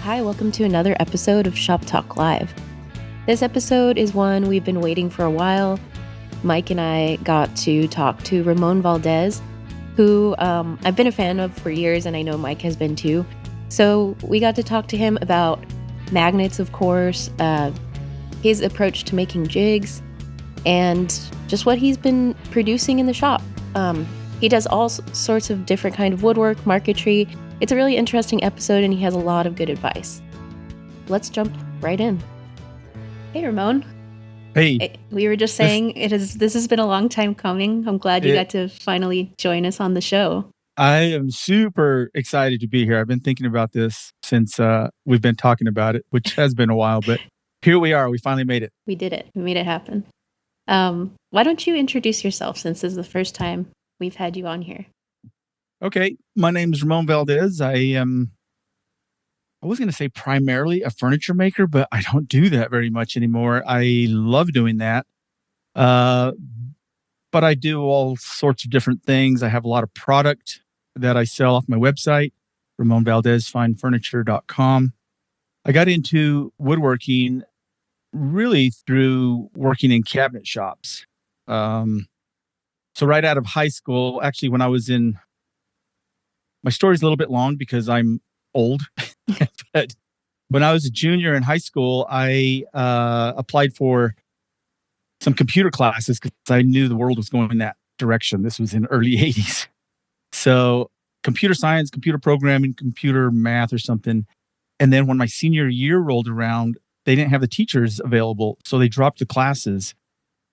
Hi, welcome to another episode of Shop Talk Live. This episode is one we've been waiting for a while. Mike and I got to talk to Ramon Valdez, who I've been a fan of for years, and I know Mike has been too. So we got to talk to him about magnets, of course, his approach to making jigs, and just what he's been producing in the shop. He does all sorts of different kind of woodwork, marquetry. It's a really interesting episode, and he has a lot of good advice. Let's jump right in. Hey, Ramon. Hey. We were just saying this has been a long time coming. I'm glad you got to finally join us on the show. I am super excited to be here. I've been thinking about this since we've been talking about it, which has been a while, but here we are. We finally made it. We did it. We made it happen. Why don't you introduce yourself, since this is the first time we've had you on here? Okay. My name is Ramon Valdez. I was going to say primarily a furniture maker, but I don't do that very much anymore. I love doing that. But I do all sorts of different things. I have a lot of product that I sell off my website, RamonValdezFineFurniture.com. I got into woodworking really through working in cabinet shops. So right out of high school, actually, when I was in, my story's a little bit long because I'm old, but when I was a junior in high school, I applied for some computer classes because I knew the world was going in that direction. This was in early 80s. So computer science, computer programming, computer math or something. And then when my senior year rolled around, they didn't have the teachers available. So they dropped the classes.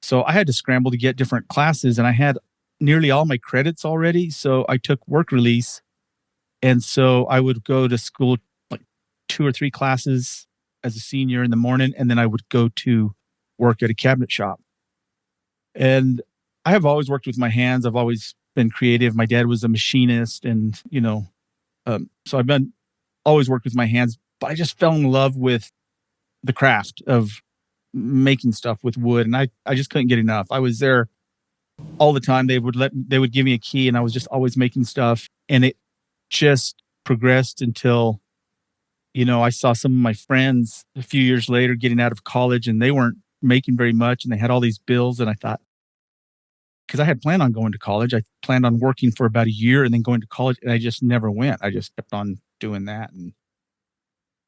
So I had to scramble to get different classes, and I had nearly all my credits already. So I took work release. And so I would go to school like 2 or 3 classes as a senior in the morning, and then I would go to work at a cabinet shop. And I have always worked with my hands. I've always been creative. My dad was a machinist, and, so I've been always worked with my hands, but I just fell in love with the craft of making stuff with wood. And I just couldn't get enough. I was there all the time. They would give me a key, and I was just always making stuff. And it just progressed until, I saw some of my friends a few years later getting out of college, and they weren't making very much, and they had all these bills. And I thought, because I had planned on going to college, I planned on working for about a year and then going to college, and I just never went. I just kept on doing that. And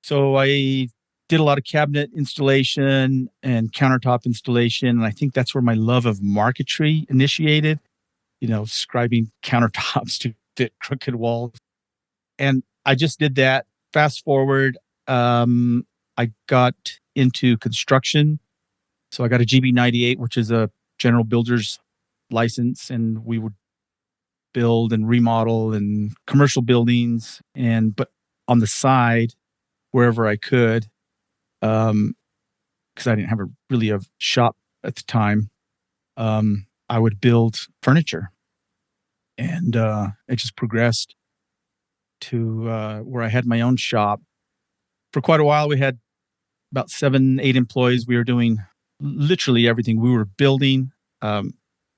so I did a lot of cabinet installation and countertop installation. And I think that's where my love of marquetry initiated, scribing countertops to fit crooked walls. And I just did that. Fast forward, I got into construction. So I got a GB98, which is a general builder's license, and we would build and remodel and commercial buildings, but on the side, wherever I could, because I didn't have a shop at the time, I would build furniture, and it just progressed to where I had my own shop. For quite a while, we had about 7-8 employees. We were doing literally everything. We were building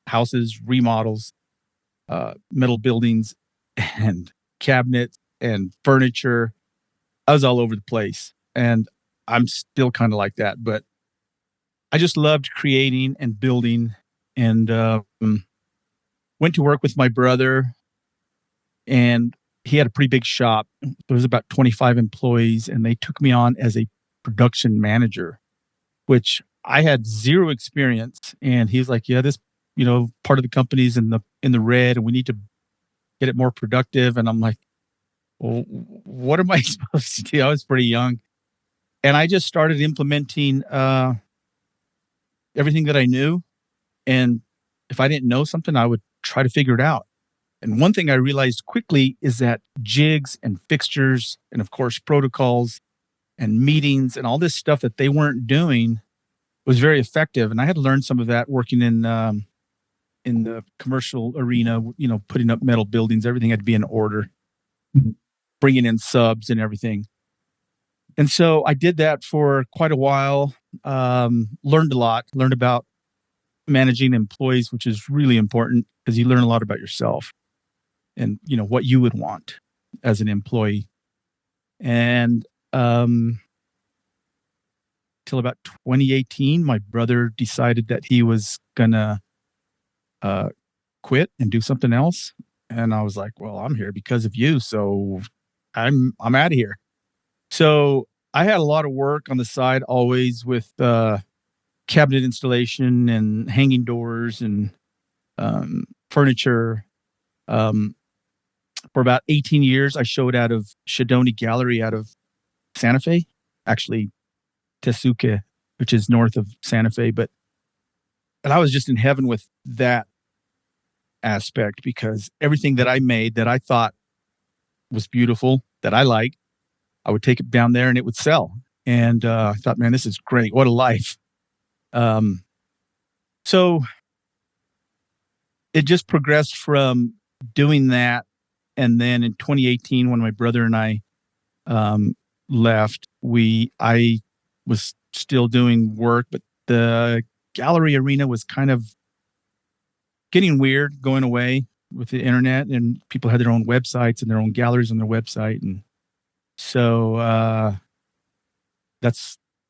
houses, remodels, metal buildings, and cabinets and furniture. I was all over the place, and I'm still kind of like that. But I just loved creating and building, and went to work with my brother, and he had a pretty big shop. There was about 25 employees, and they took me on as a production manager, which I had zero experience. And he's like, yeah, this, part of the company's in the red, and we need to get it more productive. And I'm like, well, what am I supposed to do? I was pretty young. And I just started implementing everything that I knew. And if I didn't know something, I would try to figure it out. And one thing I realized quickly is that jigs and fixtures and, of course, protocols and meetings and all this stuff that they weren't doing was very effective. And I had to learn some of that working in the commercial arena, putting up metal buildings. Everything had to be in order, bringing in subs and everything. And so I did that for quite a while, learned a lot, learned about managing employees, which is really important because you learn a lot about yourself and, what you would want as an employee. And till about 2018. My brother decided that he was gonna quit and do something else, and I was like, "Well, I'm here because of you, so I'm out of here." So I had a lot of work on the side, always with cabinet installation and hanging doors and furniture. Um, for about 18 years, I showed out of Shadoni Gallery out of Santa Fe, actually Tesuque, which is north of Santa Fe. And I was just in heaven with that aspect because everything that I made that I thought was beautiful, that I liked, I would take it down there and it would sell. And I thought, man, this is great. What a life. Um, so it just progressed from doing that. And then in 2018, when my brother and I left, I was still doing work, but the gallery arena was kind of getting weird, going away with the internet, and people had their own websites and their own galleries on their website. And so I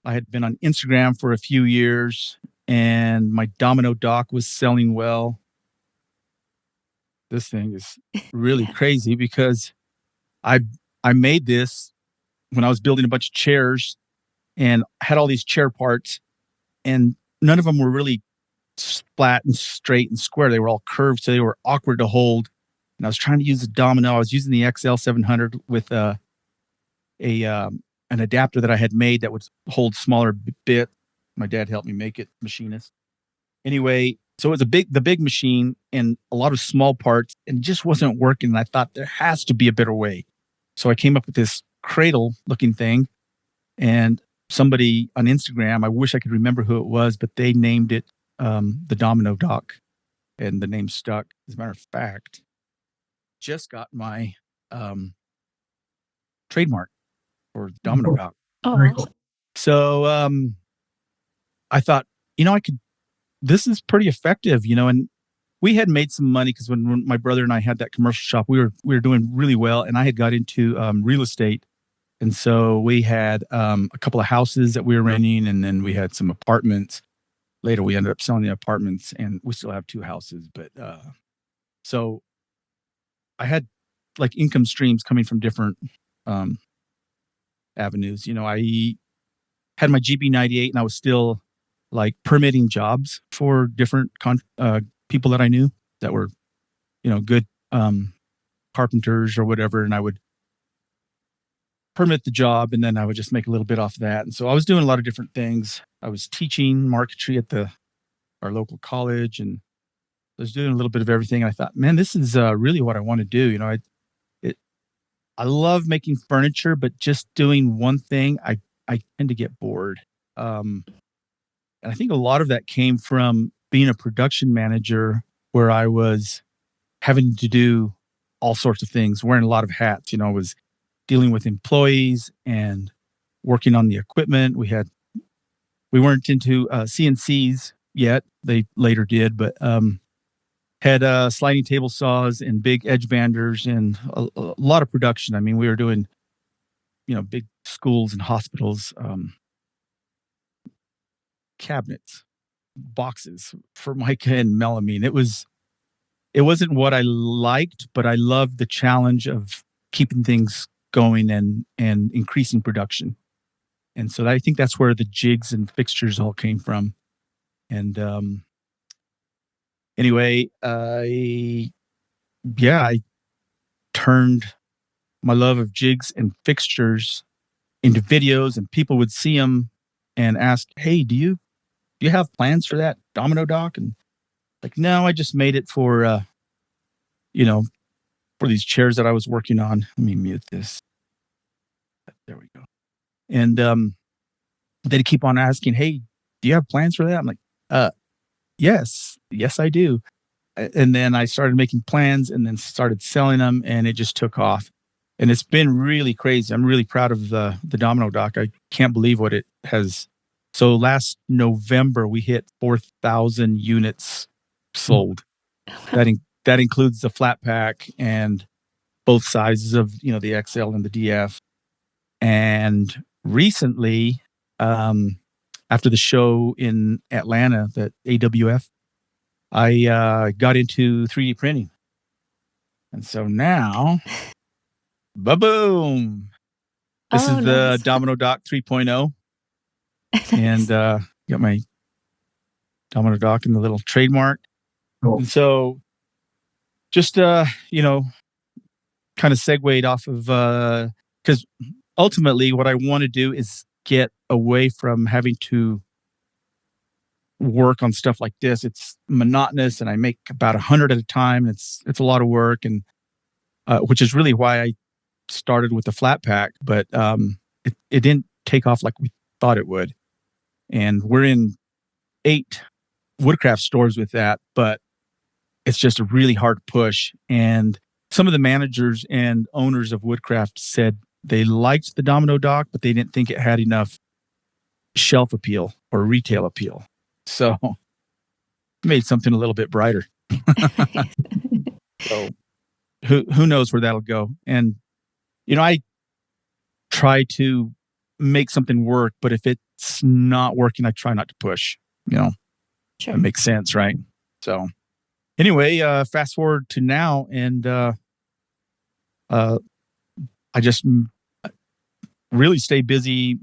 had been on Instagram for a few years, and my Domino dock was selling well. This thing is really Yeah. crazy because I I made this when I was building a bunch of chairs and had all these chair parts, and none of them were really flat and straight and square. They were all curved, so they were awkward to hold. And I was trying to use a Domino. I was using the XL700 with a an adapter that I had made that would hold smaller bit. My dad helped me make it, machinist. Anyway, so it was the big machine and a lot of small parts, and it just wasn't working. And I thought there has to be a better way. So I came up with this cradle looking thing, and somebody on Instagram, I wish I could remember who it was, but they named it the Domino Dock, and the name stuck. As a matter of fact, just got my trademark for Domino Dock. Oh, Very awesome. cool. So I thought, I could. This is pretty effective, and we had made some money because when my brother and I had that commercial shop, we were doing really well, and I had got into real estate, and so we had a couple of houses that we were renting, and then we had some apartments. Later, we ended up selling the apartments, and we still have 2 houses. But so I had like income streams coming from different um, avenues. I had my GB98, and I was still like permitting jobs for different people that I knew that were, good carpenters or whatever. And I would permit the job, and then I would just make a little bit off of that. And so I was doing a lot of different things. I was teaching marquetry at our local college, and I was doing a little bit of everything. And I thought, man, this is really what I want to do. I love making furniture, but just doing one thing, I tend to get bored. And I think a lot of that came from being a production manager where I was having to do all sorts of things, wearing a lot of hats. I was dealing with employees and working on the equipment. We weren't into CNCs yet. They later did, but had sliding table saws and big edge banders and a lot of production. I mean, we were doing, big schools and hospitals, cabinets, boxes for mica and melamine. It wasn't what I liked, but I loved the challenge of keeping things going and increasing production. And so I think that's where the jigs and fixtures all came from. And anyway, I turned my love of jigs and fixtures into videos, and people would see them and ask, "Hey, do you have plans for that Domino dock?" And like, no, I just made it for you know, for these chairs that I was working on. Let me mute this. There we go. And they'd keep on asking, "Hey, do you have plans for that?" I'm like, uh, yes, I do. And then I started making plans and then started selling them, and it just took off. And it's been really crazy. I'm really proud of the Domino dock. I can't believe what it has. So last November we hit 4,000 units sold. That includes the flat pack and both sizes of the XL and the DF. And recently, after the show in Atlanta, the AWF, I got into 3D printing. And so now, ba-boom! This is the nice. Domino Dock 3.0. Nice. And got my Domino Dock and the little trademark. Cool. And so just, kind of segued off of, because ultimately what I want to do is get away from having to work on stuff like this. It's monotonous, and I make about 100 at a time. And it's a lot of work, and which is really why I started with the flat pack, but it didn't take off like we thought it would. And we're in 8 woodcraft stores with that, but it's just a really hard push. And some of the managers and owners of woodcraft said they liked the Domino Dock, but they didn't think it had enough shelf appeal or retail appeal. So made something a little bit brighter. So who knows where that'll go. And, I try to make something work, but if it's not working, I try not to push, Sure. It makes sense. Right. So anyway, fast forward to now, and I just really stay busy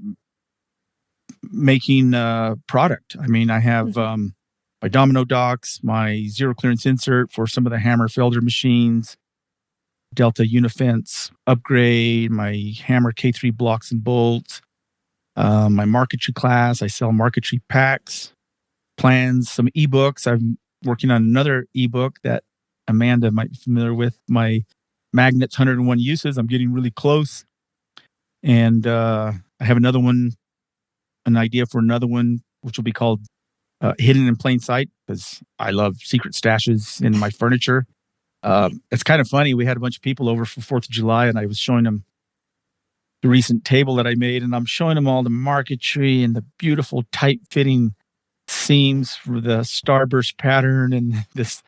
making product. I mean, I have my Domino Docks, my zero clearance insert for some of the hammer felder machines, Delta Unifence upgrade, my hammer K3 blocks and bolts, my Marquetry class. I sell Marquetry packs, plans, some ebooks. I'm working on another ebook that Amanda might be familiar with, my Magnets 101 Uses. I'm getting really close. And I have another one, an idea for another one, which will be called Hidden in Plain Sight, because I love secret stashes in my furniture. It's kind of funny. We had a bunch of people over for 4th of July, and I was showing them the recent table that I made, and I'm showing them all the Marquetry and the beautiful tight-fitting seams for the starburst pattern and this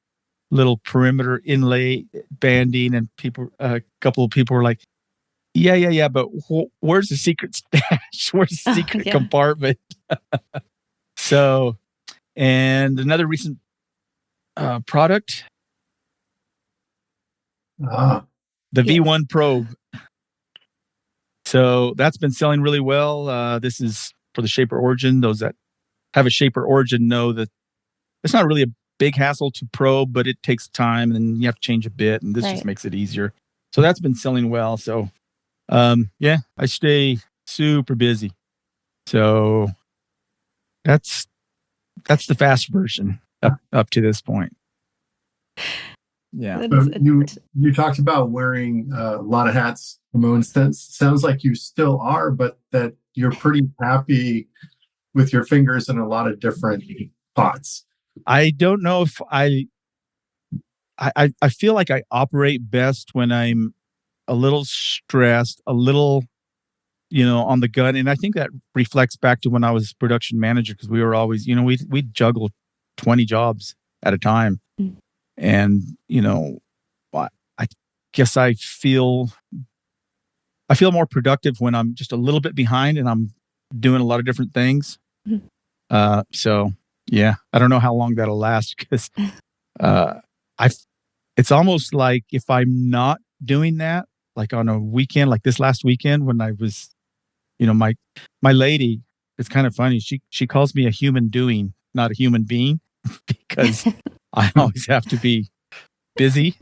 little perimeter inlay banding. And a couple of people were like, yeah, but where's the secret stash? Where's the secret compartment? So, and another recent product, the V1 probe. So that's been selling really well. This is for the Shaper Origin. Those that have a Shaper Origin know that it's not really a big hassle to probe, but it takes time, and then you have to change a bit, and this just makes it easier. So that's been selling well. So, I stay super busy. So that's the fast version up to this point. Yeah. So you talked about wearing a lot of hats, Ramon. Sounds like you still are, but that you're pretty happy with your fingers in a lot of different pots. I don't know if I feel like I operate best when I'm a little stressed, a little, on the gun. And I think that reflects back to when I was production manager, because we were always, we'd juggle 20 jobs at a time. Mm. And, I guess I feel more productive when I'm just a little bit behind and I'm doing a lot of different things. Mm. So yeah, I don't know how long that'll last, because it's almost like if I'm not doing that, like on a weekend, like this last weekend when I was, my lady, it's kind of funny. She calls me a human doing, not a human being, because I always have to be busy.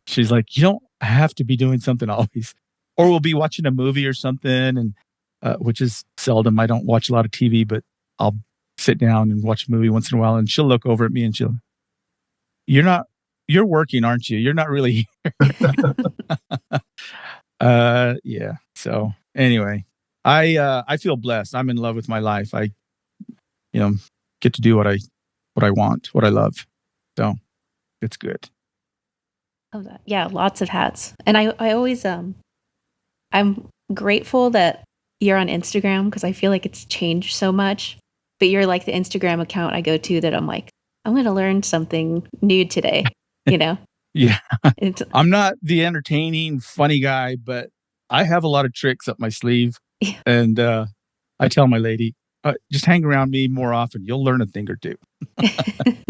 She's like, you don't have to be doing something always. Or we'll be watching a movie or something, and which is seldom. I don't watch a lot of TV, but I'll sit down and watch a movie once in a while, and she'll look over at me and you're working, aren't you? You're not really here. Yeah. So anyway, I feel blessed. I'm in love with my life. I, get to do what I want, what I love. So it's good. Love that. Yeah. Lots of hats. And I always, I'm grateful that you're on Instagram, because I feel like it's changed so much, but you're like the Instagram account I go to that I'm like, I'm going to learn something new today, Yeah. I'm not the entertaining, funny guy, but I have a lot of tricks up my sleeve. Yeah. And I tell my lady, just hang around me more often. You'll learn a thing or two.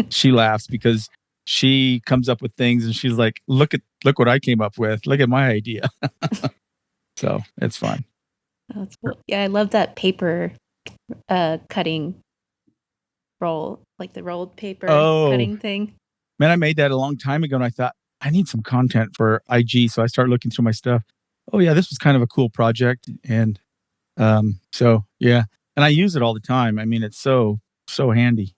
She laughs because she comes up with things and she's like, look what I came up with. Look at my idea. So it's fun. That's cool. Yeah, I love that paper cutting roll, like the rolled paper cutting thing. Man, I made that a long time ago and I thought, I need some content for IG. So I started looking through my stuff. Oh yeah, this was kind of a cool project. And so yeah. And I use it all the time. I mean, it's so handy.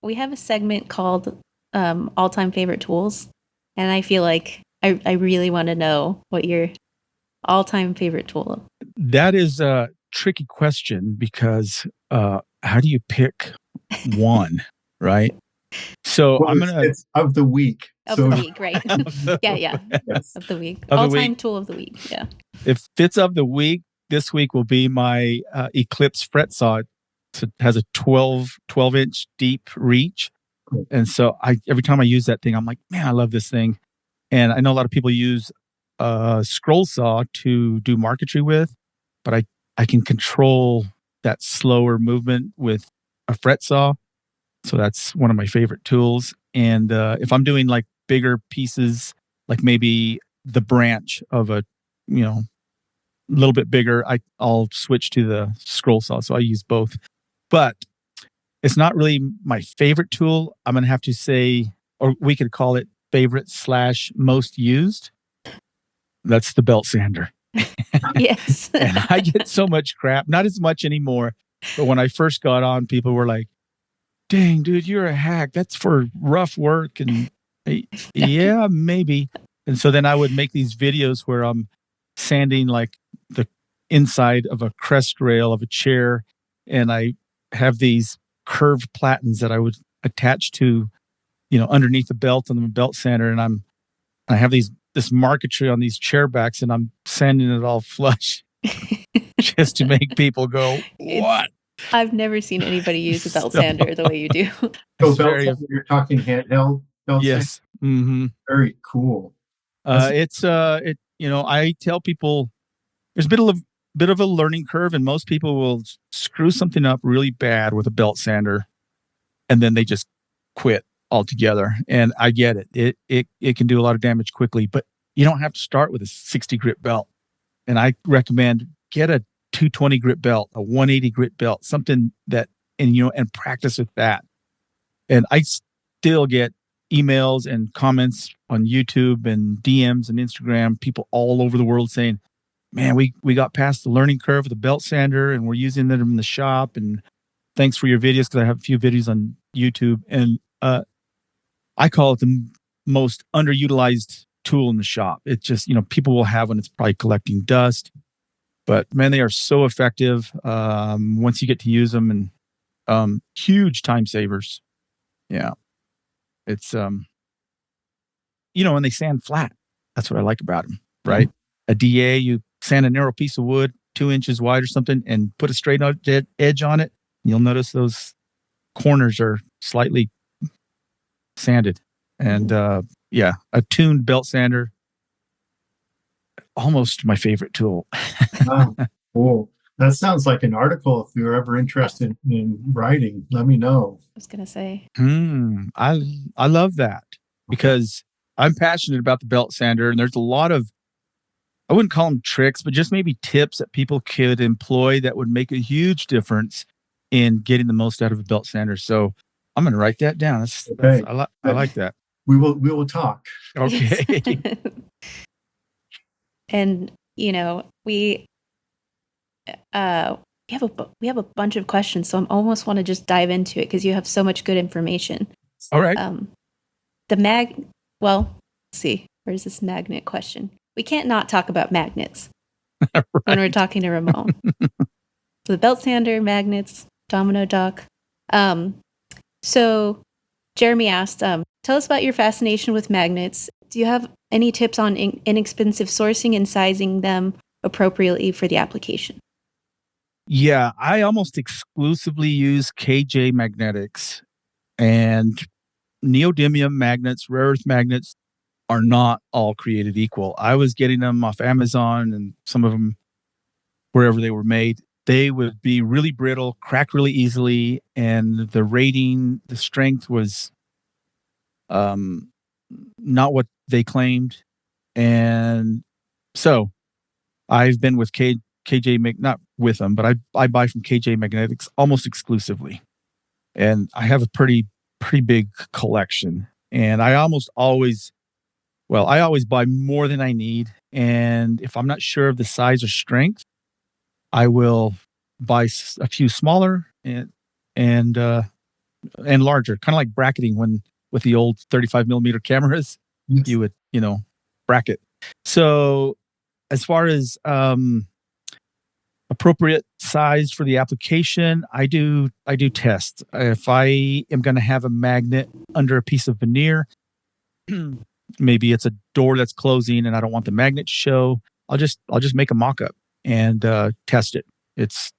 We have a segment called all-time favorite tools. And I feel like I really want to know what your all-time favorite tool. That is a tricky question because how do you pick one, right? So Well, I'm going to... It's of the week. Of the week, right? Yeah. Yes. Of the week. Of the All-time week. tool of the week, yeah. If it's of the week, this week will be my Eclipse fret saw. It has a 12-inch deep reach. Cool. And so every time I use that thing, I'm like, man, I love this thing. And I know a lot of people use a scroll saw to do marquetry with, but I can control that slower movement with a fret saw. So that's one of my favorite tools. And if I'm doing like bigger pieces, like maybe the branch of a, little bit bigger, I'll switch to the scroll saw. So I use both. But it's not really my favorite tool. I'm going to have to say, or we could call it favorite/most used. That's the belt sander. Yes. And I get so much crap, not as much anymore. But when I first got on, people were like, dang, dude, you're a hack. That's for rough work. And yeah, maybe. And so then I would make these videos where I'm sanding like the inside of a crest rail of a chair. And I have these curved platens that I would attach to, underneath the belt on the belt sander. And I have this marquetry on these chair backs and I'm sanding it all flush just to make people go, what? I've never seen anybody use a belt sander the way you do. So belt sander, you're talking handheld belt sander? Yes. Mm-hmm. Very cool. I tell people there's a bit of a learning curve, and most people will screw something up really bad with a belt sander, and then they just quit altogether. And I get it. It can do a lot of damage quickly, but you don't have to start with a 60 grit belt. And I recommend get a 220 grit belt, a 180 grit belt, something that, and practice with that. And I still get emails and comments on YouTube and DMs and Instagram, people all over the world saying, man, we got past the learning curve of the belt sander and we're using them in the shop. And thanks for your videos, because I have a few videos on YouTube. And I call it the most underutilized tool in the shop. It's just, people will have one. It's probably collecting dust. But man, they are so effective once you get to use them, and huge time savers. Yeah. It's, and they sand flat. That's what I like about them, right? Mm-hmm. A DA, you sand a narrow piece of wood 2 inches wide or something and put a straight edge on it. You'll notice those corners are slightly sanded. And a tuned belt sander, almost my favorite tool. Wow, cool. That sounds like an article. If you're ever interested in writing, let me know. I was going to say. I love that because I'm passionate about the belt sander, and there's a lot of, I wouldn't call them tricks, but just maybe tips that people could employ that would make a huge difference in getting the most out of a belt sander. So I'm going to write that down. I like that. We will talk. Okay. And we have a bunch of questions, so I almost want to just dive into it because you have so much good information. All right. Let's see, where's this magnet question? We can't not talk about magnets right. when we're talking to Ramon. So the belt sander, magnets, Domino dock. So Jeremy asked, tell us about your fascination with magnets. Do you have any tips on inexpensive sourcing and sizing them appropriately for the application? Yeah, I almost exclusively use KJ magnetics, and neodymium magnets, rare earth magnets are not all created equal. I was getting them off Amazon, and some of them wherever they were made, they would be really brittle, crack really easily, and the rating, the strength was not what they claimed. And so I've been with KJ, not with them, but I buy from KJ Magnetics almost exclusively. And I have a pretty big collection. And I always buy more than I need. And if I'm not sure of the size or strength, I will buy a few smaller and larger, kind of like bracketing when with the old 35 millimeter cameras, Yes. you would, bracket. So as far as appropriate size for the application, I do tests. If I am going to have a magnet under a piece of veneer, maybe it's a door that's closing and I don't want the magnet to show, I'll just make a mock-up and test it. It's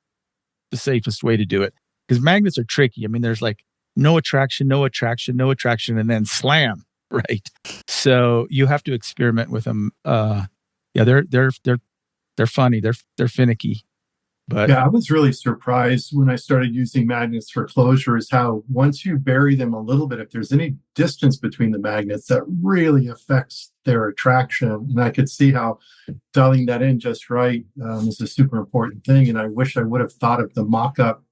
the safest way to do it, because magnets are tricky. I mean, there's like no attraction, and then slam, right? So you have to experiment with them. They're funny. They're finicky. But yeah, I was really surprised when I started using magnets for closures, how once you bury them a little bit, if there's any distance between the magnets, that really affects their attraction. And I could see how dialing that in just right is a super important thing. And I wish I would have thought of the mock-up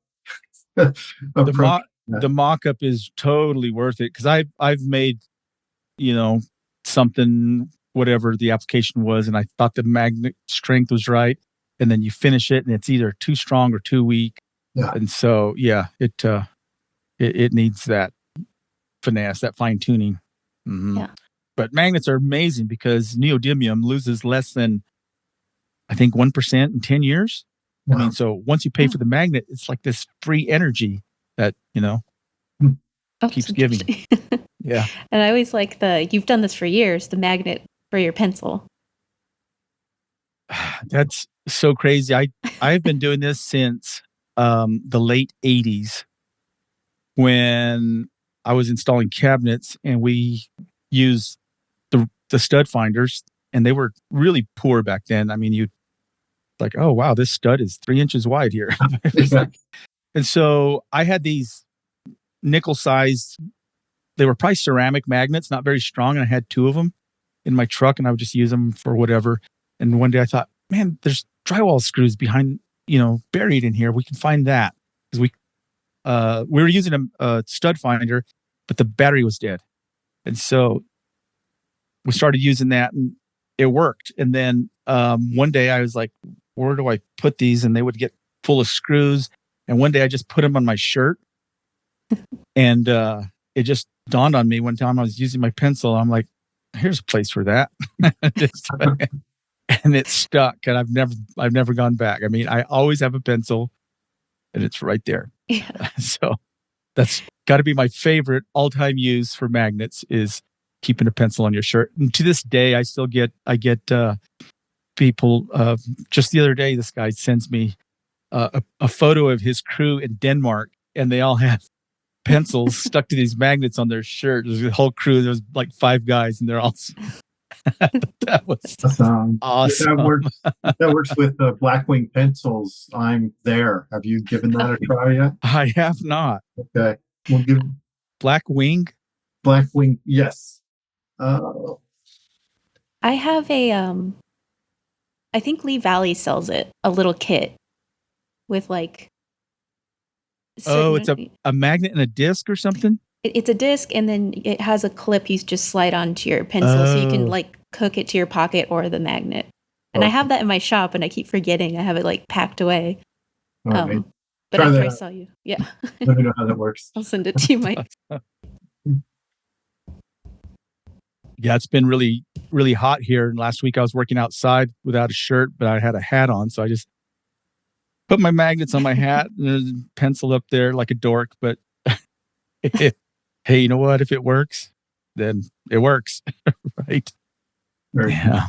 approach. The mock-up is totally worth it, because I've made, something, whatever the application was, and I thought the magnet strength was right. And then you finish it and it's either too strong or too weak. Yeah. And so, it needs that finesse, that fine tuning. Mm-hmm. Yeah. But magnets are amazing because neodymium loses less than, I think, 1% in 10 years. Wow. I mean, so once you pay for the magnet, it's like this free energy that, keeps giving. Yeah. And I always like you've done this for years, the magnet for your pencil. That's so crazy. I've been doing this since the late 80s, when I was installing cabinets and we used the stud finders, and they were really poor back then. I mean, you like, oh wow, this stud is 3 inches wide here. And so I had these nickel sized, they were probably ceramic magnets, not very strong, and I had 2 of them in my truck, and I would just use them for whatever. And one day I thought, man, there's drywall screws behind, buried in here. We can find that, because we were using a stud finder, but the battery was dead. And so we started using that, and it worked. And then one day I was like, where do I put these? And they would get full of screws. And one day I just put them on my shirt, and it just dawned on me one time I was using my pencil. I'm like, here's a place for that. And it stuck, and I've never gone back. I mean, I always have a pencil, and it's right there. Yeah. So that's got to be my favorite all-time use for magnets, is keeping a pencil on your shirt. And to this day, I get people. Just the other day, this guy sends me a photo of his crew in Denmark, and they all have pencils stuck to these magnets on their shirt. There's a whole crew. There's like 5 guys, and they're all. That was awesome. That works with Blackwing pencils. I'm there. Have you given that a try yet? I have not. Okay, we'll give Blackwing. Yes. I have I think Lee Valley sells it, a little kit with like. It's a magnet and a disc or something. It's a disc, and then it has a clip you just slide onto your pencil, so you can like hook it to your pocket or the magnet. And I have that in my shop, and I keep forgetting I have it like packed away. Right. But after I saw you, yeah. Let me know how that works. I'll send it to you, Mike. Yeah, it's been really, really hot here. And last week I was working outside without a shirt, but I had a hat on, so I just put my magnets on my hat and a pencil up there like a dork. But hey, you know what? If it works, then it works, right? Yeah.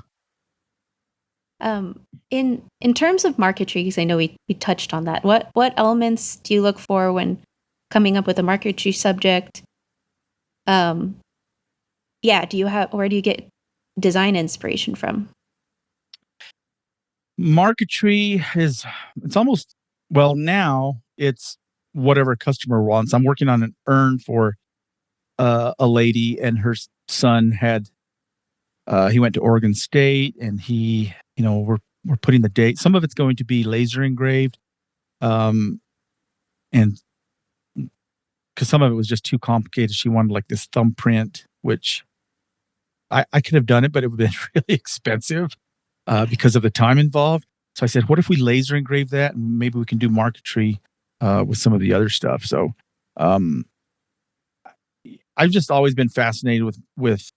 In terms of marquetry, because I know we touched on that. What elements do you look for when coming up with a marquetry subject? Yeah, where do you get design inspiration from? Marquetry it's almost, well, now it's whatever a customer wants. I'm working on an urn for a lady, and her son he went to Oregon State, and we're putting the date. Some of it's going to be laser engraved, and because some of it was just too complicated. She wanted like this thumbprint, which I could have done it, but it would have been really expensive because of the time involved. So I said, what if we laser engrave that, and maybe we can do marquetry with some of the other stuff. So I've just always been fascinated with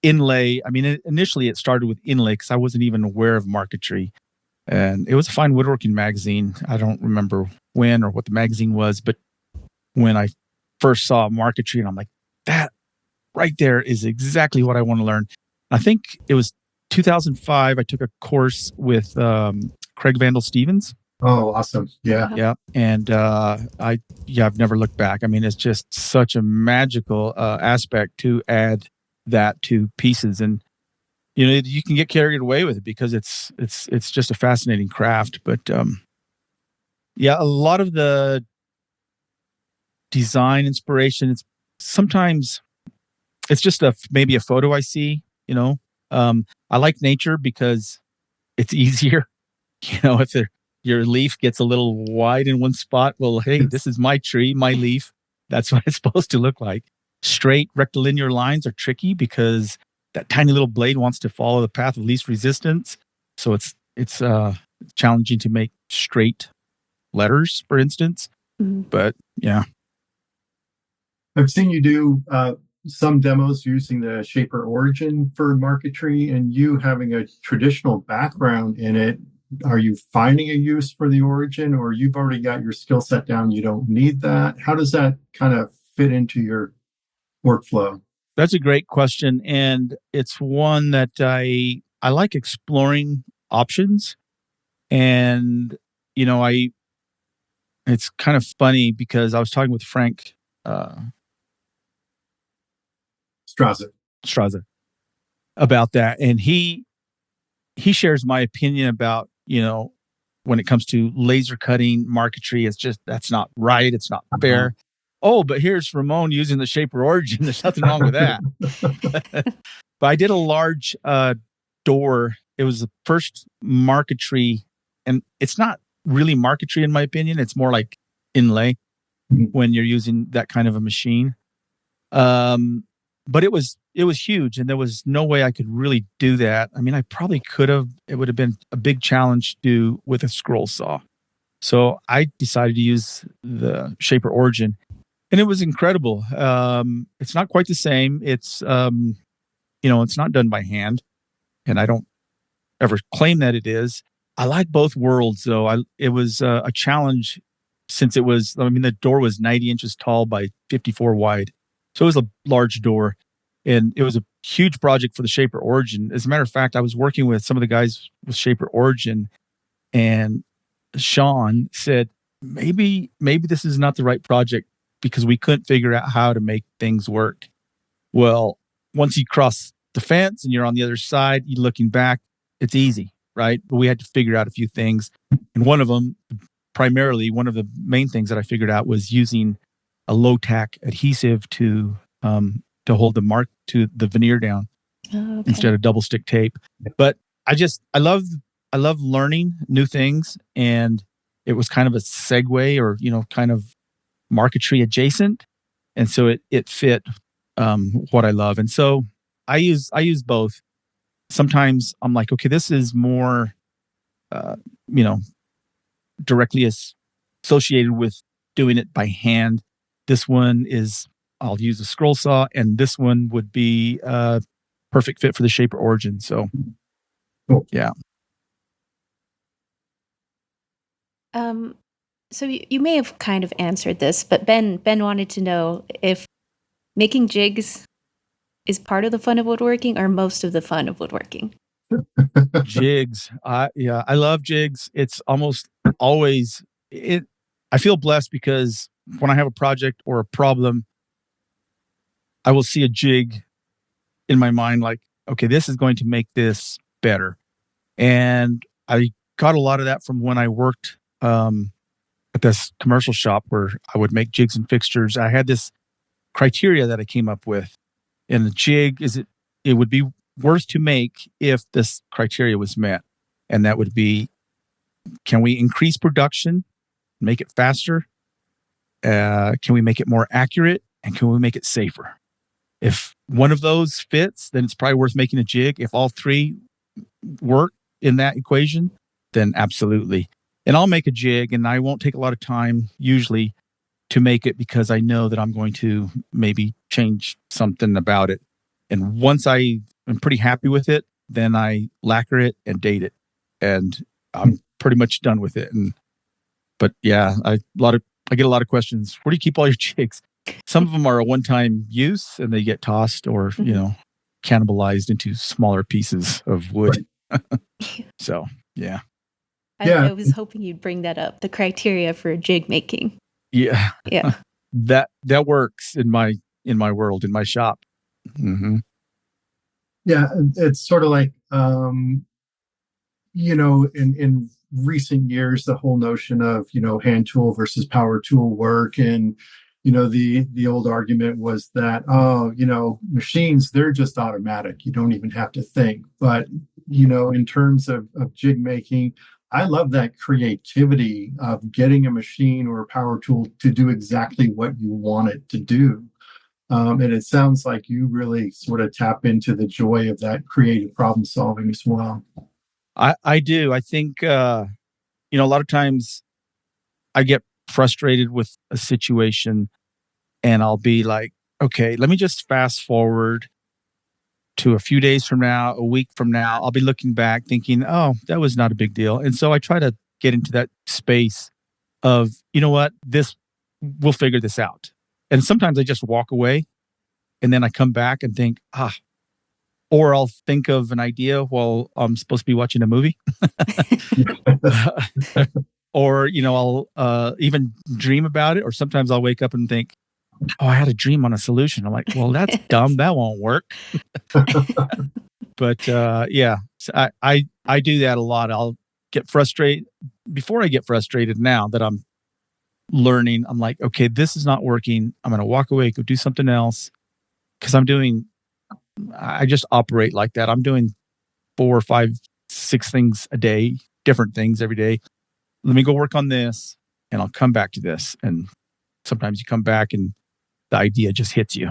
inlay. I mean, initially it started with inlay because I wasn't even aware of marquetry. And it was a fine woodworking magazine. I don't remember when or what the magazine was, but when I first saw marquetry, and I'm like, that right there is exactly what I want to learn. I think it was 2005. I took a course with Craig Vandal Stevens. Oh, awesome. Yeah. Yeah. And I've never looked back. I mean, it's just such a magical aspect to add that to pieces. And, you can get carried away with it because it's just a fascinating craft. But a lot of the design inspiration, sometimes it's just maybe a photo I see, I like nature because it's easier, if your leaf gets a little wide in one spot. Well, hey, this is my tree, my leaf. That's what it's supposed to look like. Straight rectilinear lines are tricky because that tiny little blade wants to follow the path of least resistance. So it's challenging to make straight letters, for instance. Mm-hmm. But yeah. I've seen you do some demos using the Shaper Origin for marquetry, and you having a traditional background in it. Are you finding a use for the Origin, or you've already got your skill set down, you don't need that? How does that kind of fit into your workflow? That's a great question. And it's one that I like exploring options. And, it's kind of funny because I was talking with Frank Straza about that. And he shares my opinion about, when it comes to laser cutting marquetry, that's not right. It's not fair. Oh, but here's Ramon using the Shaper Origin. There's nothing wrong with that. But I did a large door. It was the first marquetry, and it's not really marquetry in my opinion. It's more like inlay when you're using that kind of a machine. But it was huge, and there was no way I could really do that. I mean, I probably could have. It would have been a big challenge to do with a scroll saw. So I decided to use the Shaper Origin, and it was incredible. It's not quite the same. It's it's not done by hand, and I don't ever claim that it is. I like both worlds, though. It was a challenge since the door was 90 inches tall by 54 wide. So it was a large door, and it was a huge project for the Shaper Origin. As a matter of fact, I was working with some of the guys with Shaper Origin, and Sean said, maybe this is not the right project because we couldn't figure out how to make things work. Well, once you cross the fence and you're on the other side, you're looking back, it's easy, right? But we had to figure out a few things. And one of them, primarily, one of the main things that I figured out was using a low tack adhesive to hold the veneer down instead of double stick tape. But I love learning new things, and it was kind of a segue, or kind of marquetry adjacent, and so it fit what I love. And so I use both. Sometimes I'm like, okay, this is more directly associated with doing it by hand. This one I'll use a scroll saw, and this one would be a perfect fit for the Shaper Origin. So, yeah. So you may have kind of answered this, but Ben wanted to know if making jigs is part of the fun of woodworking or most of the fun of woodworking. Jigs. I love jigs. It's almost always I feel blessed because when I have a project or a problem, I will see a jig in my mind like, okay, this is going to make this better. And I got a lot of that from when I worked at this commercial shop where I would make jigs and fixtures. I had this criteria that I came up with. And the jig it would be worth to make if this criteria was met. And that would be, can we increase production, make it faster? Can we make it more accurate? And can we make it safer? If one of those fits, then it's probably worth making a jig. If all three work in that equation, then absolutely. And I'll make a jig, and I won't take a lot of time usually to make it because I know that I'm going to maybe change something about it. And once I am pretty happy with it, then I lacquer it and date it. And I'm pretty much done with it. But yeah, I get a lot of questions. Where do you keep all your jigs? Some of them are a one-time use and they get tossed or, cannibalized into smaller pieces of wood. Right. So, yeah. I was hoping you'd bring that up, the criteria for jig making. Yeah. Yeah. That works in my world, in my shop. Mm-hmm. Yeah. It's sort of like, in recent years, the whole notion of, hand tool versus power tool work. And, the old argument was that, machines, they're just automatic. You don't even have to think. But, in terms of jig making, I love that creativity of getting a machine or a power tool to do exactly what you want it to do. And it sounds like you really sort of tap into the joy of that creative problem solving as well. I do. I think, a lot of times I get frustrated with a situation and I'll be like, okay, let me just fast forward to a few days from now, a week from now. I'll be looking back thinking, oh, that was not a big deal. And so I try to get into that space of, you know what, we'll figure this out. And sometimes I just walk away and then I come back and think, or I'll think of an idea while I'm supposed to be watching a movie. Or, I'll even dream about it. Or sometimes I'll wake up and think, I had a dream on a solution. I'm like, well, that's dumb. That won't work. But yeah, so I do that a lot. I'll get frustrated. Before I get frustrated now that I'm learning, I'm like, okay, this is not working. I'm going to walk away, go do something else. Because I just operate like that. I'm doing 4, 5, 6 things a day, different things every day. Let me go work on this and I'll come back to this. And sometimes you come back and the idea just hits you.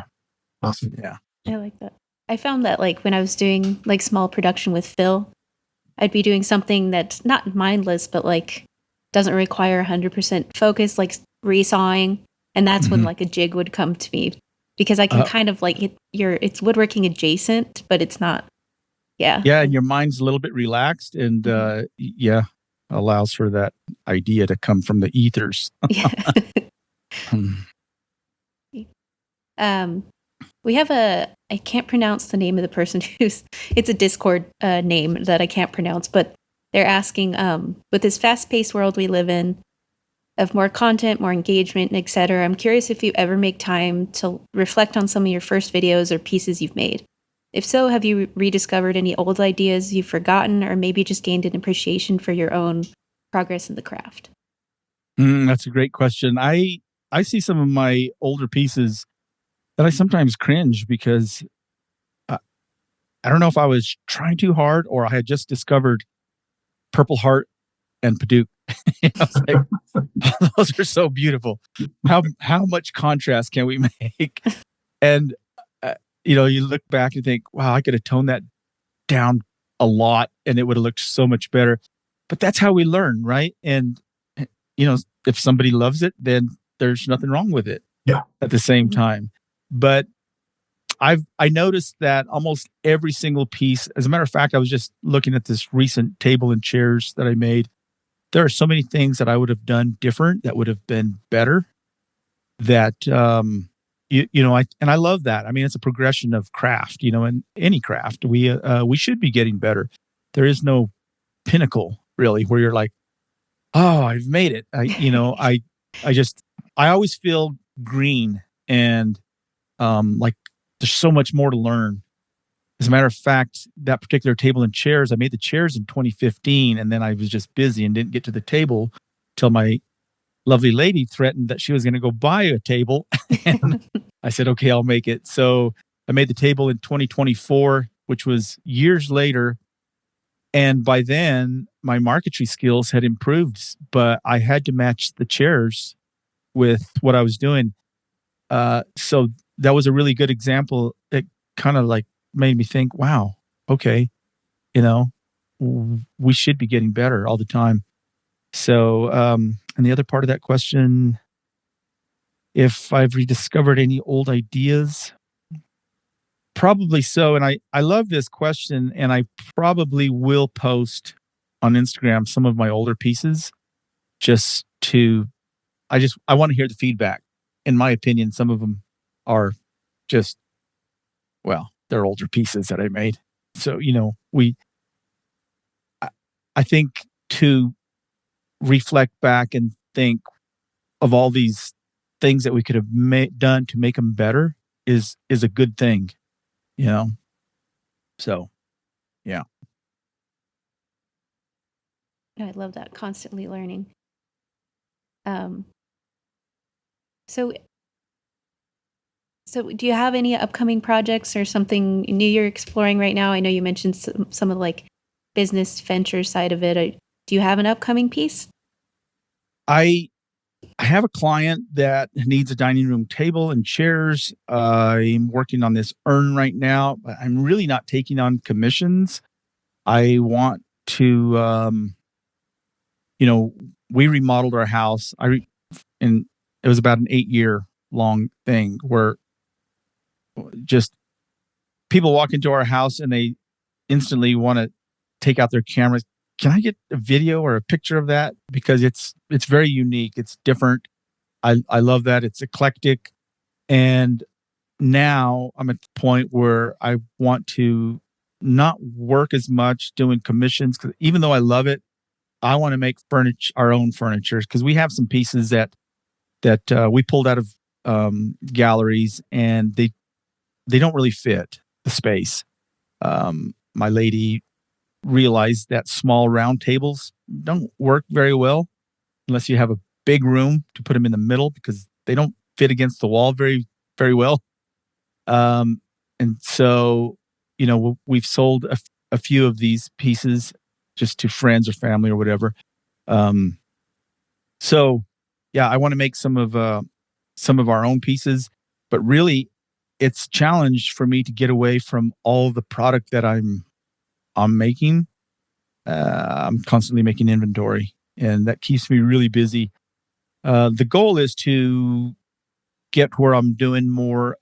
Awesome. Yeah. I like that. I found that when I was doing small production with Phil, I'd be doing something that's not mindless, but doesn't require 100% focus, like resawing. And that's when a jig would come to me because I can kind of it's woodworking adjacent, but it's not. Yeah. Yeah. And your mind's a little bit relaxed and allows for that idea to come from the ethers. Yeah. We have I can't pronounce the name of the person it's a Discord name that I can't pronounce, but they're asking, with this fast-paced world we live in, of more content, more engagement, etc., I'm curious if you ever make time to reflect on some of your first videos or pieces you've made. If so, have you rediscovered any old ideas you've forgotten, or maybe just gained an appreciation for your own progress in the craft? That's a great question. I see some of my older pieces that I sometimes cringe because I don't know if I was trying too hard or I had just discovered Purple Heart and Padauk. Those are so beautiful. How much contrast can we make? And you look back and think, wow, I could have toned that down a lot and it would have looked so much better. But that's how we learn, right? And if somebody loves it, then there's nothing wrong with it. Yeah. At the same time. But I noticed that almost every single piece, as a matter of fact, I was just looking at this recent table and chairs that I made. There are so many things that I would have done different that would have been better. That I love that. I mean, it's a progression of craft. In any craft, we should be getting better. There is no pinnacle really where you're like, oh, I've made it. I always feel green and there's so much more to learn. As a matter of fact, that particular table and chairs, I made the chairs in 2015, and then I was just busy and didn't get to the table till my lovely lady threatened that she was going to go buy a table. And I said, okay, I'll make it. So I made the table in 2024, which was years later. And by then, my marquetry skills had improved, but I had to match the chairs with what I was doing. So that was a really good example. It kind of like made me think, wow, okay, we should be getting better all the time. So, and the other part of that question, if I've rediscovered any old ideas, probably so. And I love this question, and I probably will post on Instagram some of my older pieces just to, I want to hear the feedback. In my opinion, some of them are just, well, they're older pieces that I made. So, I think to reflect back and think of all these things that we could have done to make them better is a good thing, So, yeah. I love that, constantly learning. So do you have any upcoming projects or something new you're exploring right now? I know you mentioned some of like business venture side of it. Do you have an upcoming piece? I have a client that needs a dining room table and chairs. I'm working on this urn right now, but I'm really not taking on commissions. I want to, we remodeled our house. And it was about an 8-year long thing where just people walk into our house and they instantly want to take out their cameras. Can I get a video or a picture of that? Because it's very unique. It's different. I love that. It's eclectic. And now I'm at the point where I want to not work as much doing commissions, because even though I love it, I want to make our own furniture, because we have some pieces that we pulled out of galleries, and they don't really fit the space. My lady realized that small round tables don't work very well unless you have a big room to put them in the middle, because they don't fit against the wall very, very well. And so, we've sold a few of these pieces just to friends or family or whatever. So yeah, I want to make some of our own pieces, but really it's a challenge for me to get away from all the product that I'm making. I'm constantly making inventory, and that keeps me really busy. The goal is to get where I'm doing more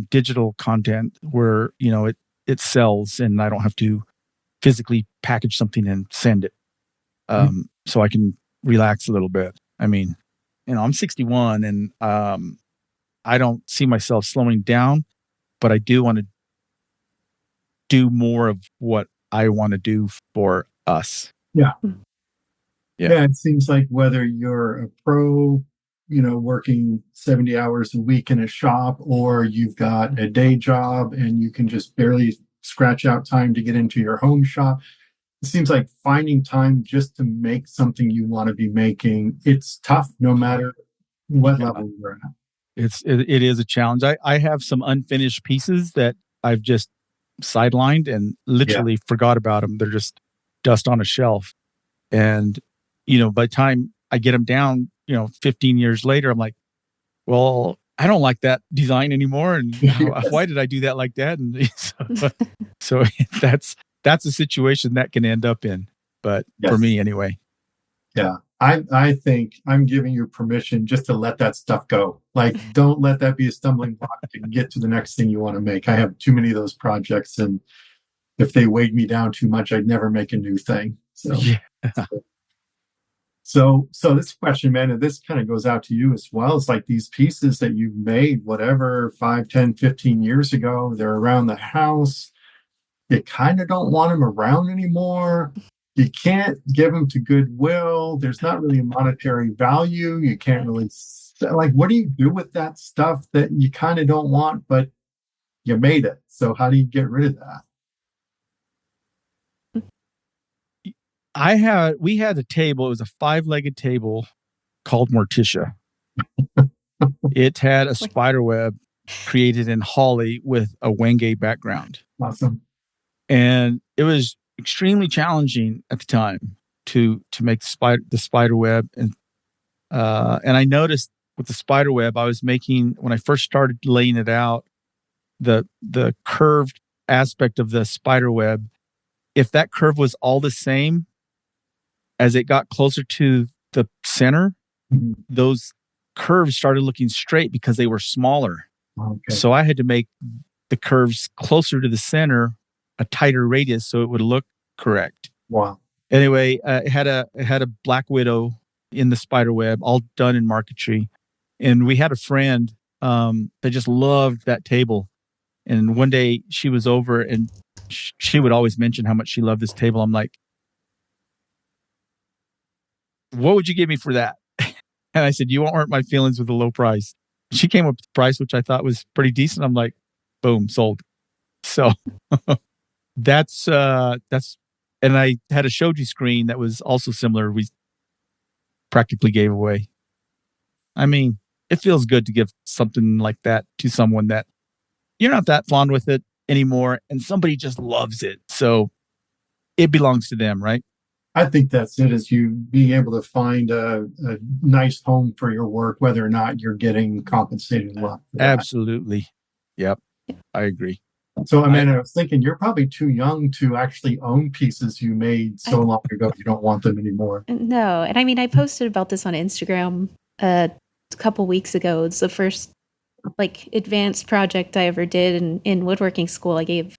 digital content where, it sells and I don't have to physically package something and send it. So I can relax a little bit. I mean, I'm 61 and I don't see myself slowing down, but I do want to do more of what I want to do for us. Yeah. It seems like whether you're a pro, working 70 hours a week in a shop, or you've got a day job and you can just barely scratch out time to get into your home shop, it seems like finding time just to make something you want to be making, it's tough no matter what level you're at. It is a challenge. I have some unfinished pieces that I've just sidelined and literally forgot about them. They're just dust on a shelf. And, by the time I get them down, 15 years later, I'm like, well, I don't like that design anymore. And why did I do that like that? And so that's a situation that can end up in, but for me anyway. Yeah. I think I'm giving you permission just to let that stuff go. Like, don't let that be a stumbling block to get to the next thing you want to make. I have too many of those projects, and if they weighed me down too much, I'd never make a new thing. So this question, man, and this kind of goes out to you as well. It's like these pieces that you've made, whatever, 5, 10, 15 years ago, they're around the house. You kind of don't want them around anymore. You can't give them to Goodwill. There's not really a monetary value. You can't really, like, what do you do with that stuff that you kind of don't want, but you made it? So how do you get rid of that? we had a table. It was a 5-legged table called Morticia. It had a spider web created in holly with a Wenge background. Awesome. And it was extremely challenging at the time to make the spider web. And I noticed with the spider web I was making, when I first started laying it out, the curved aspect of the spider web, if that curve was all the same, as it got closer to the center, those curves started looking straight because they were smaller. Okay. So I had to make the curves closer to the center, a tighter radius, so it would look correct. Wow. Anyway, it had a black widow in the spider web, all done in marquetry. And we had a friend that just loved that table. And one day she was over, and she would always mention how much she loved this table. I'm like, what would you give me for that? And I said, you won't hurt my feelings with a low price. She came up with the price, which I thought was pretty decent. I'm like, boom, sold. So that's, and I had a shoji screen that was also similar. We practically gave away. I mean, it feels good to give something like that to someone that you're not that fond with it anymore, and somebody just loves it. So it belongs to them, right? I think that's it, is you being able to find a nice home for your work, whether or not you're getting compensated a lot for that. Absolutely. Yep. I agree. So, Amanda, I was thinking you're probably too young to actually own pieces you made so long ago. You don't want them anymore. No. And I mean, I posted about this on Instagram a couple weeks ago. It's the first advanced project I ever did in woodworking school. I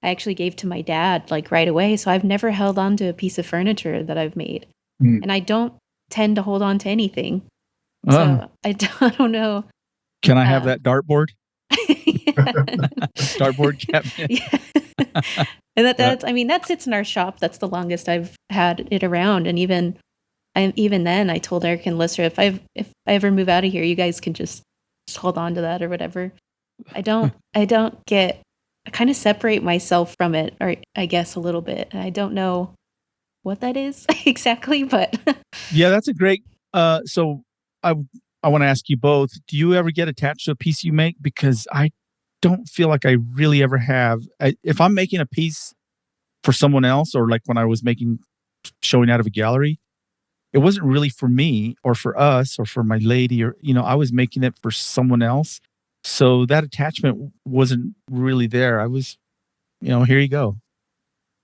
actually gave to my dad right away. So I've never held on to a piece of furniture that I've made. And I don't tend to hold on to anything. So I don't know. Can I have that dartboard? Dartboard cabinet. Yeah. And that sits in our shop. That's the longest I've had it around. And even then I told Eric and Lister, if I ever move out of here, you guys can just hold on to that or whatever. I kind of separate myself from it, or I guess a little bit. I don't know what that is exactly, but yeah, that's a great. So I want to ask you both: do you ever get attached to a piece you make? Because I don't feel like I really ever have. If I'm making a piece for someone else, or like when I was showing out of a gallery, it wasn't really for me or for us or for my lady, or I was making it for someone else. So that attachment wasn't really there. I was, here you go.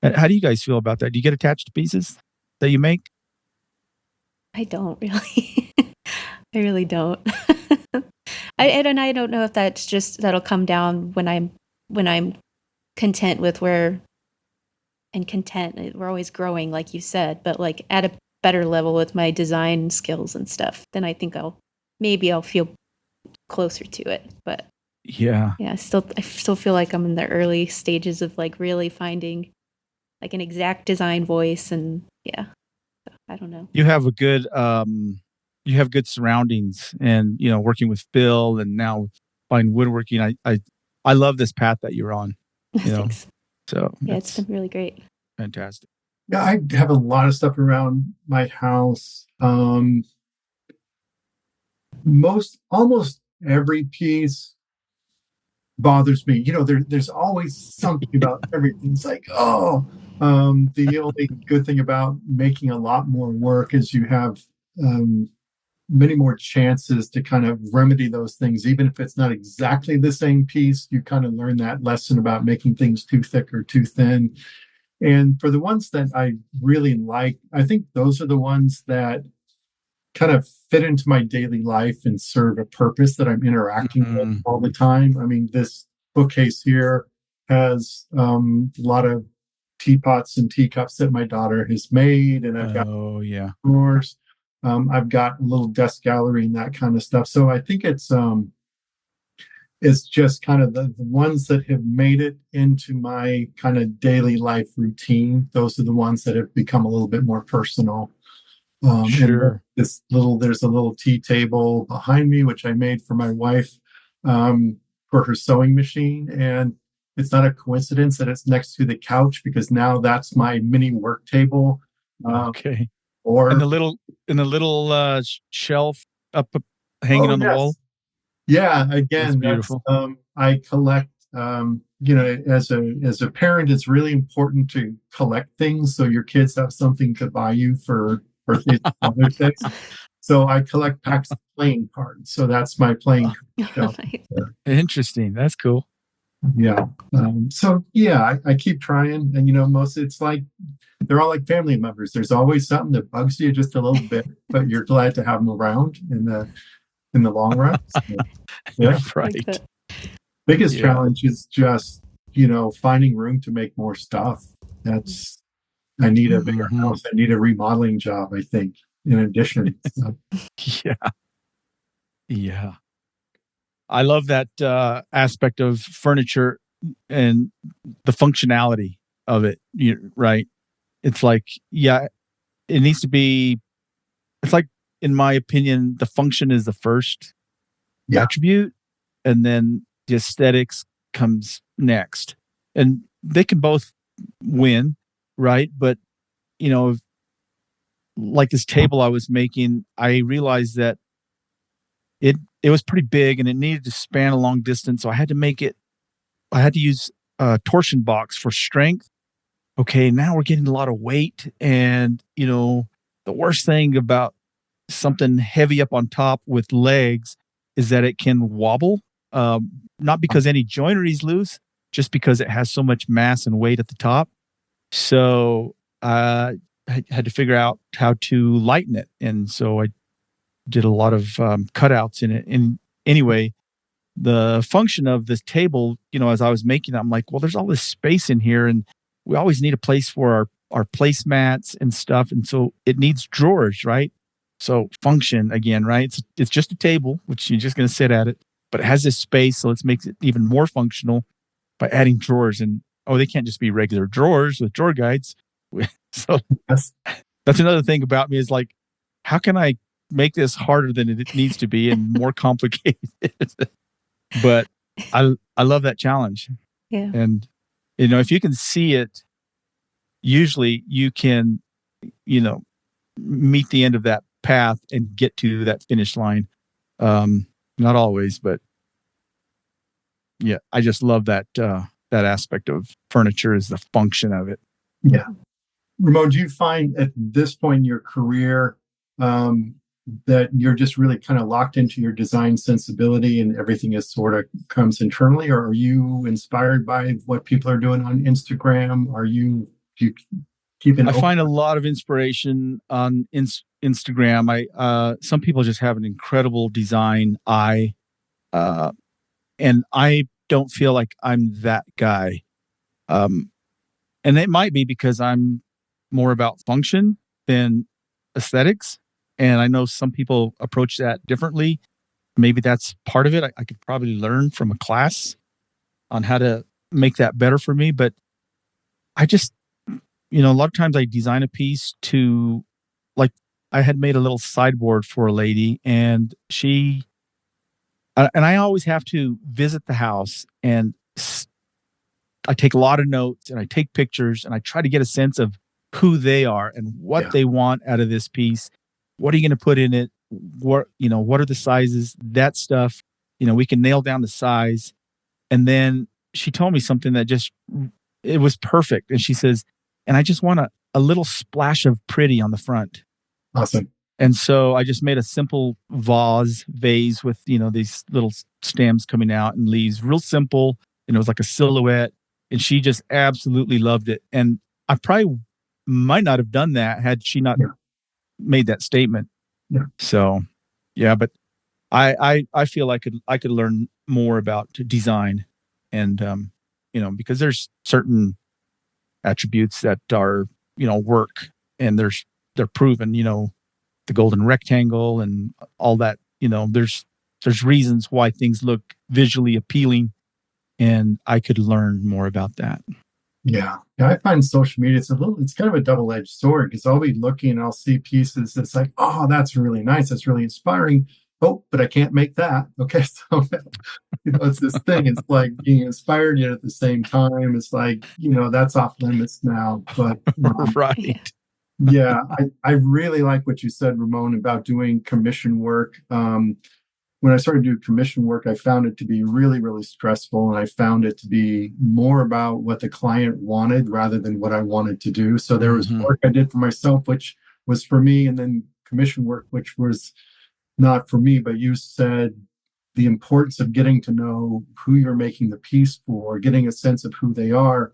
How do you guys feel about that? Do you get attached to pieces that you make? I don't really. I really don't. I don't know if that's just, that'll come down when I'm content with where, and content, we're always growing, like you said, but at a better level with my design skills and stuff, then I think I'll feel closer to it. But yeah, I still feel like I'm in the early stages of really finding an exact design voice, and so, I don't know. You have you have good surroundings, and working with Phil, and now fine woodworking. I love this path that you're on. Thanks. So yeah, it's been really great. Fantastic. Yeah, I have a lot of stuff around my house. Almost every piece bothers me. There's always something about everything. It's like, the only good thing about making a lot more work is you have many more chances to kind of remedy those things. Even if it's not exactly the same piece, you kind of learn that lesson about making things too thick or too thin. And for the ones that I really like, I think those are the ones that kind of fit into my daily life and serve a purpose that I'm interacting with all the time. I mean, this bookcase here has a lot of teapots and teacups that my daughter has made, and I've got drawers. I've got a little desk gallery and that kind of stuff. So I think it's just kind of the ones that have made it into my kind of daily life routine. Those are the ones that have become a little bit more personal. Sure. And there's a little tea table behind me, which I made for my wife for her sewing machine. And it's not a coincidence that it's next to the couch, because now that's my mini work table. Okay. Or and the little shelf up hanging on the wall. yes. Yeah, That's again, that's beautiful. I collect as a parent, it's really important to collect things so your kids have something to buy you for birthdays and Mother's Day. So I collect packs of playing cards. So that's my playing card shelf. Nice. Interesting. That's cool. Yeah. So yeah, I keep trying, and most it's like they're all like family members. There's always something that bugs you just a little bit, but you're glad to have them around in the long run. So, yeah. Like Right. that. Biggest Yeah. challenge is just finding room to make more stuff. That's I need a bigger Mhm. house. I need a remodeling job, I think, in addition. So, Yeah. Yeah. I love that aspect of furniture and the functionality of it. Right. It's like, yeah, it needs to be, it's like, in my opinion, the function is the first Yeah. attribute, and then the aesthetics comes next. And they can both win, right? But, like this table I was making, I realized that it was pretty big and it needed to span a long distance. So I had to use a torsion box for strength. Okay, now we're getting a lot of weight. And, the worst thing about something heavy up on top with legs is that it can wobble. Not because any joinery is loose, just because it has so much mass and weight at the top. So I had to figure out how to lighten it. And so I did a lot of cutouts in it. And anyway, the function of this table, as I was making it, I'm like, well, there's all this space in here, and we always need a place for our placemats and stuff. And so it needs drawers, right? So function again, right? It's just a table, which you're just going to sit at it, but it has this space. So let's make it even more functional by adding drawers. And they can't just be regular drawers with drawer guides. So yes. that's another thing about me is like, how can I make this harder than it needs to be and more complicated? But I love that challenge. Yeah. And, if you can see it, usually you can, meet the end of that path and get to that finish line. Not always, but yeah, I just love that aspect of furniture is the function of it. Yeah. Ramon, do you find at this point in your career that you're just really kind of locked into your design sensibility and everything is sort of comes internally, or are you inspired by what people are doing on Instagram? Do you keep an I open? find a lot of inspiration on Instagram. Some people just have an incredible design eye, and I don't feel like I'm that guy. And it might be because I'm more about function than aesthetics. And I know some people approach that differently. Maybe that's part of it. I could probably learn from a class on how to make that better for me. But I just, a lot of times I design a piece to, like, I had made a little sideboard for a lady, and I always have to visit the house, and I take a lot of notes and I take pictures and I try to get a sense of who they are and what they want out of this piece. What are you going to put in it? What are the sizes? That stuff, we can nail down the size. And then she told me something that it was perfect. And she says, and I just want a little splash of pretty on the front. Awesome. And so I just made a simple vase with, these little stems coming out and leaves, real simple. And it was like a silhouette. And she just absolutely loved it. And I probably might not have done that had she not made that statement. Yeah. So, yeah, but I feel I could learn more about design, and because there's certain attributes that are work, and they're proven. The golden rectangle and all that. There's reasons why things look visually appealing, and I could learn more about that. Yeah. I find social media, it's kind of a double-edged sword, because I'll be looking and I'll see pieces that's like, oh, that's really nice. That's really inspiring. Oh, but I can't make that. Okay. So, it's this thing. It's like being inspired, yet at the same time, it's like, that's off limits now. But Right. Yeah, I really like what you said, Ramon, about doing commission work. When I started doing commission work, I found it to be really, really stressful. And I found it to be more about what the client wanted rather than what I wanted to do. So there was work I did for myself, which was for me, and then commission work, which was not for me. But you said the importance of getting to know who you're making the piece for, getting a sense of who they are,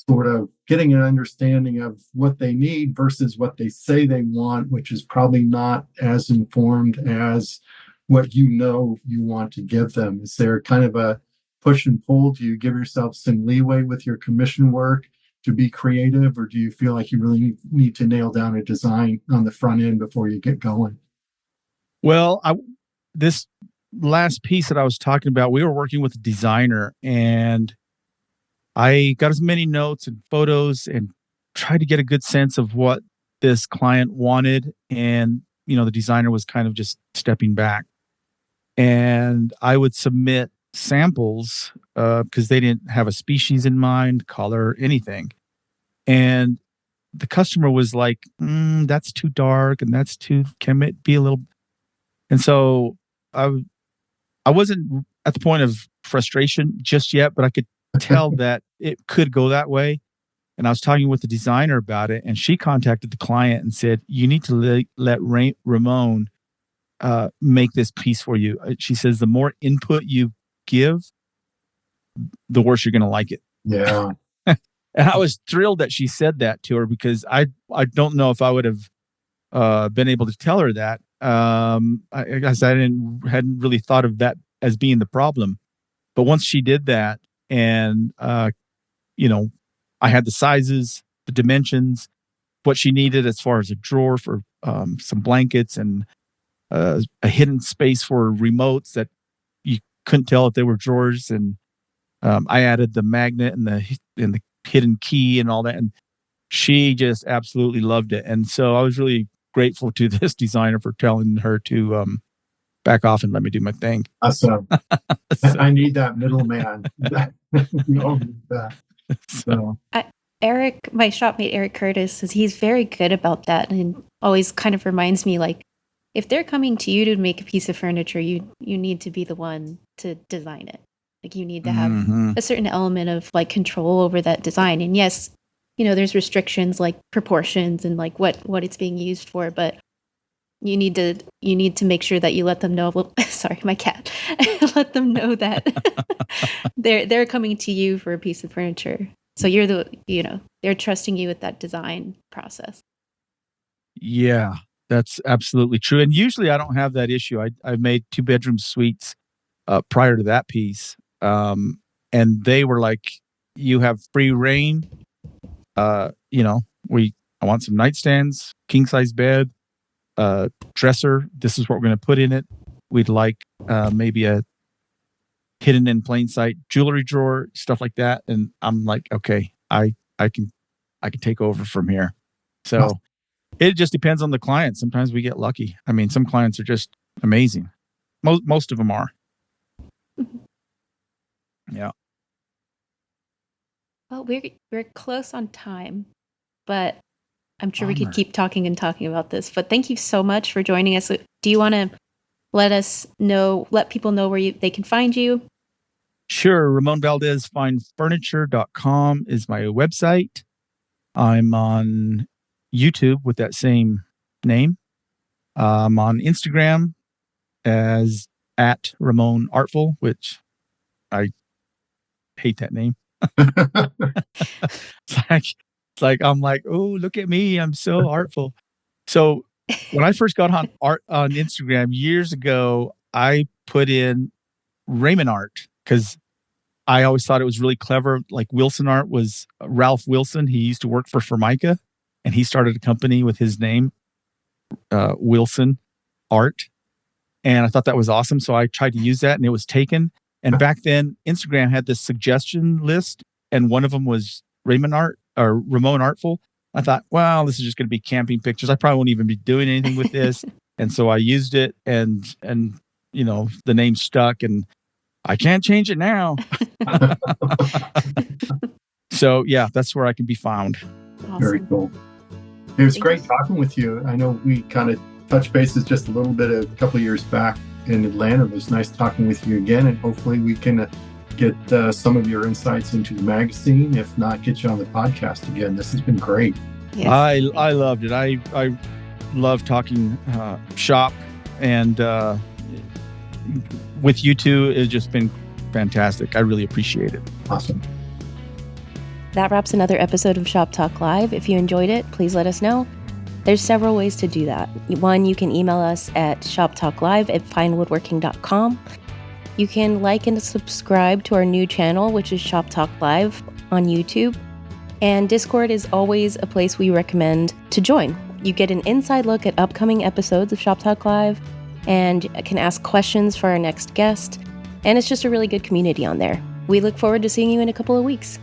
sort of getting an understanding of what they need versus what they say they want, which is probably not as informed as what you want to give them. Is there kind of a push and pull? Do you give yourself some leeway with your commission work to be creative, or do you feel like you really need to nail down a design on the front end before you get going? Well, this last piece that I was talking about, we were working with a designer, and I got as many notes and photos and tried to get a good sense of what this client wanted. And, the designer was kind of just stepping back. And I would submit samples because they didn't have a species in mind, color, anything. And the customer was like, that's too dark and can it be a little. And so I wasn't at the point of frustration just yet, but I could tell that it could go that way. And I was talking with the designer about it, and she contacted the client and said, you need to let Ramon make this piece for you. She says, the more input you give, the worse you're going to like it. Yeah. And I was thrilled that she said that to her, because I don't know if I would have been able to tell her that. I guess I hadn't really thought of that as being the problem. But once she did that, and I had the sizes, the dimensions, what she needed as far as a drawer for some blankets, and a hidden space for remotes that you couldn't tell if they were drawers, and I added the magnet and the hidden key and all that, and she just absolutely loved it. And so I was really grateful to this designer for telling her to back off and let me do my thing. Awesome. I need that middleman. So. Eric, my shopmate Eric Curtis, says he's very good about that, and always kind of reminds me, like, if they're coming to you to make a piece of furniture, you need to be the one to design it. Like, you need to have a certain element of like control over that design. And yes, there's restrictions like proportions and like what it's being used for, but you need to make sure that you let them know. Sorry, my cat. Let them know that they're coming to you for a piece of furniture. So you're they're trusting you with that design process. Yeah, that's absolutely true. And usually I don't have that issue. I've made 2-bedroom suites prior to that piece. And they were like, you have free reign. I want some nightstands, king size bed, dresser. This is what we're going to put in it. We'd like maybe a hidden in plain sight jewelry drawer, stuff like that. And I'm like, okay, I can take over from here. So it just depends on the client. Sometimes we get lucky. I mean, some clients are just amazing. Most of them are. Yeah. Well, we're close on time, but I'm sure we could keep talking about this. But thank you so much for joining us. Do you want to let people know where they can find you? Sure. Ramon Valdez FineFurniture.com is my website. I'm on YouTube with that same name. I'm on Instagram as @RamonArtful, which I hate that name. It's like I'm like, oh, look at me, I'm so artful. So when I first got on Instagram years ago, I put in Raymond Art because I always thought it was really clever. Like Wilson Art was Ralph Wilson. He used to work for Formica, and he started a company with his name, Wilson Art. And I thought that was awesome. So I tried to use that, and it was taken. And back then, Instagram had this suggestion list, and one of them was Raymond Art or Ramon Artful. I thought, wow, this is just going to be camping pictures. I probably won't even be doing anything with this. And so I used it, and the name stuck, and I can't change it now. So yeah, that's where I can be found. Awesome. Very cool. It was Thank great you. talking with you. I know we kind of touched bases just a little bit a couple of years back in Atlanta. It was nice talking with you again, and hopefully we can get some of your insights into the magazine. If not, get you on the podcast again. This has been great. Yes. I loved it. I love talking shop, and with you two, it's just been fantastic. I really appreciate it. Awesome. That wraps another episode of Shop Talk Live. If you enjoyed it, please let us know. There's several ways to do that. One, you can email us at shoptalklive@finewoodworking.com. You can like and subscribe to our new channel, which is Shop Talk Live on YouTube. And Discord is always a place we recommend to join. You get an inside look at upcoming episodes of Shop Talk Live and can ask questions for our next guest. And it's just a really good community on there. We look forward to seeing you in a couple of weeks.